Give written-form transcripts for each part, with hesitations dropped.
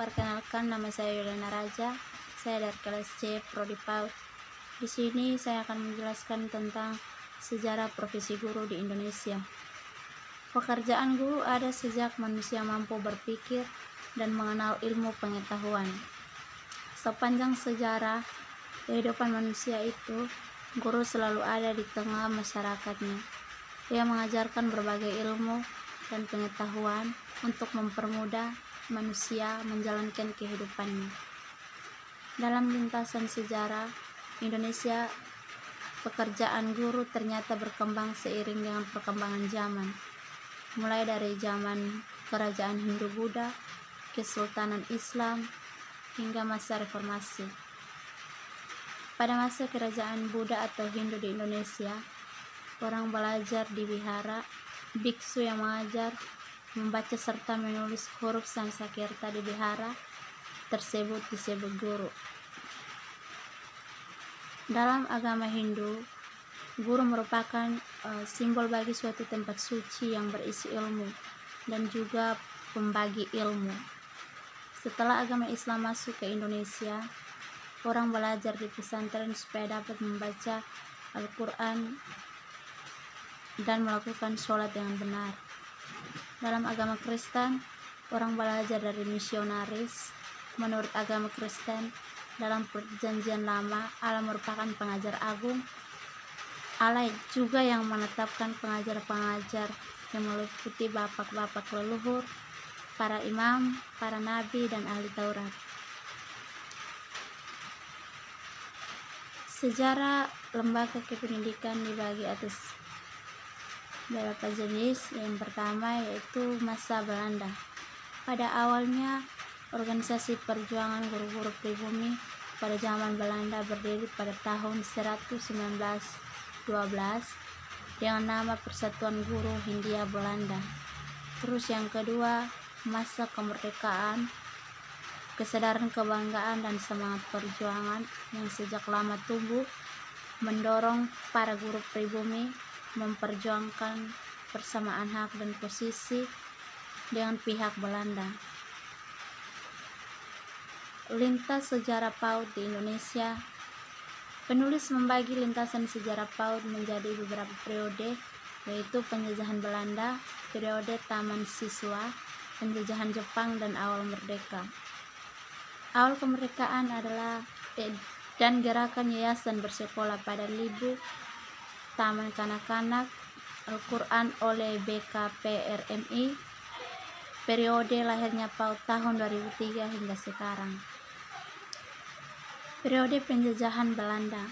Perkenalkan, nama saya Yolanda Raja. Saya dari kelas C Prodi PAUD. Di sini saya akan menjelaskan tentang sejarah profesi guru di Indonesia. Pekerjaan guru ada sejak manusia mampu berpikir dan mengenal ilmu pengetahuan. Sepanjang sejarah kehidupan manusia itu, guru selalu ada di tengah masyarakatnya. Ia mengajarkan berbagai ilmu dan pengetahuan untuk mempermudah manusia menjalankan kehidupannya. Dalam lintasan sejarah Indonesia, pekerjaan guru ternyata berkembang seiring dengan perkembangan zaman, mulai dari zaman kerajaan Hindu-Buddha, Kesultanan Islam, hingga masa reformasi. Pada masa kerajaan Buddha atau Hindu di Indonesia, orang belajar di wihara. Biksu yang mengajar, membaca serta menulis huruf Sanskerta di wihara tersebut disebut guru. Dalam agama Hindu, guru merupakan simbol bagi suatu tempat suci yang berisi ilmu dan juga pembagi ilmu. Setelah agama Islam masuk ke Indonesia, orang belajar di pesantren supaya dapat membaca Al-Quran dan melakukan sholat dengan benar. Dalam agama Kristen, orang belajar dari misionaris. Menurut agama Kristen, dalam perjanjian lama, Allah merupakan pengajar agung. Allah juga yang menetapkan pengajar-pengajar yang meliputi bapak-bapak leluhur, para imam, para nabi, dan ahli Taurat. Sejarah lembaga kependidikan dibagi atas beberapa jenis. Yang pertama yaitu masa Belanda. Pada awalnya, organisasi perjuangan guru-guru pribumi pada zaman Belanda berdiri pada tahun 1912 dengan nama Persatuan Guru Hindia Belanda. Terus yang kedua, masa kemerdekaan, kesadaran kebanggaan dan semangat perjuangan yang sejak lama tumbuh mendorong para guru pribumi memperjuangkan persamaan hak dan posisi dengan pihak Belanda. Lintas sejarah PAUD di Indonesia. Penulis membagi lintasan sejarah PAUD menjadi beberapa periode, yaitu penjajahan Belanda, periode taman siswa, penjajahan Jepang, dan awal merdeka. Awal kemerdekaan adalah dan gerakan yayasan bersekolah pada Libu, Taman Kanak-kanak, Al-Quran oleh BKPRMI, periode lahirnya PAUD tahun 2003 hingga sekarang. Periode penjajahan Belanda.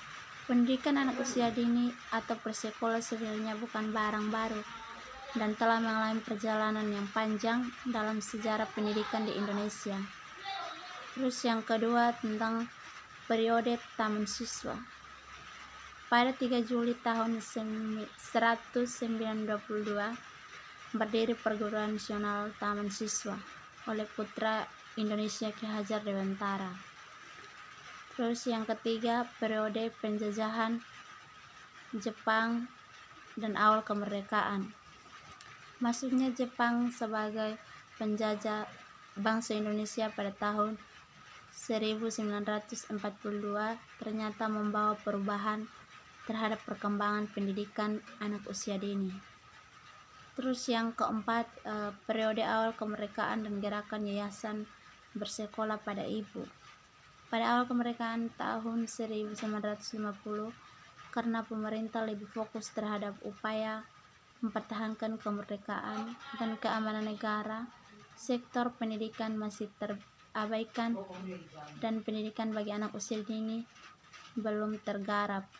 Pendidikan anak usia dini atau prasekolah sebenarnya bukan barang baru dan telah mengalami perjalanan yang panjang dalam sejarah pendidikan di Indonesia. Terus yang kedua tentang periode taman siswa. Pada 3 Juli tahun 1992 berdiri Perguruan Nasional Taman Siswa oleh putra Indonesia Ki Hajar Dewantara. Terus yang ketiga periode penjajahan Jepang dan awal kemerdekaan. Masuknya Jepang sebagai penjajah bangsa Indonesia pada tahun 1942 ternyata membawa perubahan terhadap perkembangan pendidikan anak usia dini. Terus yang keempat, periode awal kemerdekaan dan gerakan yayasan bersekolah pada ibu. Pada awal kemerdekaan tahun 1950, karena pemerintah lebih fokus terhadap upaya mempertahankan kemerdekaan dan keamanan negara, sektor pendidikan masih terabaikan dan pendidikan bagi anak usia dini belum tergarap.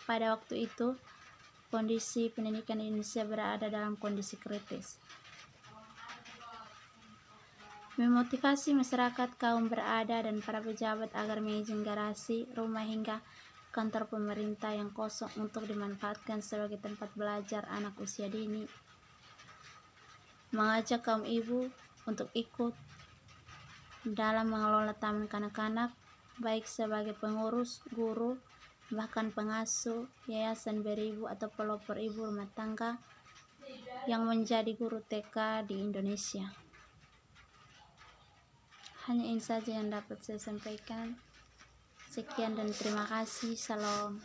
Pada waktu itu, kondisi pendidikan Indonesia berada dalam kondisi kritis. Memotivasi masyarakat kaum berada dan para pejabat agar mengizin garasi, rumah hingga kantor pemerintah yang kosong untuk dimanfaatkan sebagai tempat belajar anak usia dini. Mengajak kaum ibu untuk ikut dalam mengelola taman kanak-kanak, baik sebagai pengurus, guru, bahkan pengasuh, yayasan beribu atau pelopor ibu rumah tangga yang menjadi guru TK di Indonesia. Hanya ini saja yang dapat saya sampaikan. Sekian dan terima kasih. Salam.